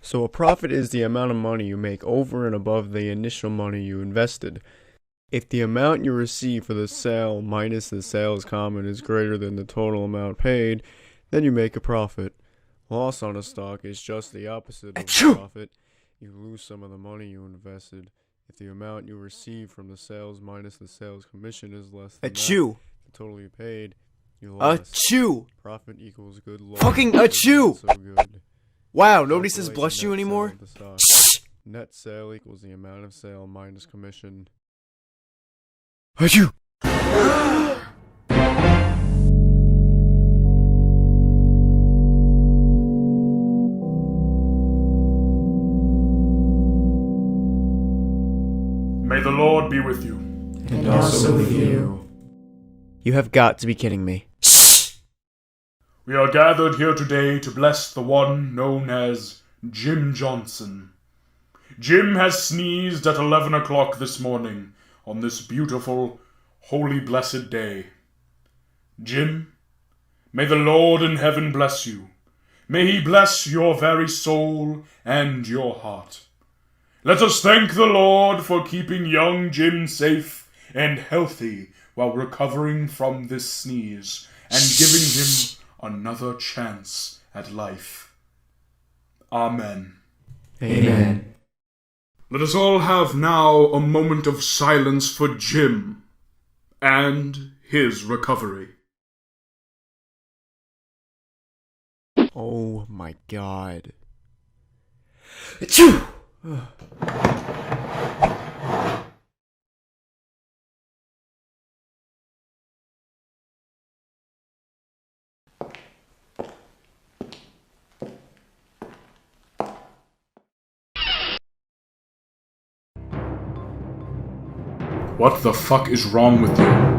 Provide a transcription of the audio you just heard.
So a profit is the amount of money you make over and above the initial money you invested. If the amount you receive for the sale minus the sales common is greater than the total amount paid, then you make a profit. Loss on a stock is just the opposite of a profit. You lose some of the money you invested. If the amount you receive from the sales minus the sales commission is less than the total you paid, you lost. Profit equals good loss. Fucking achoo! So good. Wow, nobody says bless you anymore? Net sale equals the amount of sale minus commission. Achoo! May the Lord be with you. And also with you. You have got to be kidding me. We are gathered here today to bless the one known as Jim Johnson. Jim has sneezed at 11 o'clock this morning on this beautiful, holy, blessed day. Jim, may the Lord in heaven bless you. May he bless your very soul and your heart. Let us thank the Lord for keeping young Jim safe and healthy while recovering from this sneeze and giving him another chance at life. Amen. Amen. Let us all have now a moment of silence for Jim and his recovery. Oh my god. Achoo! What the fuck is wrong with you?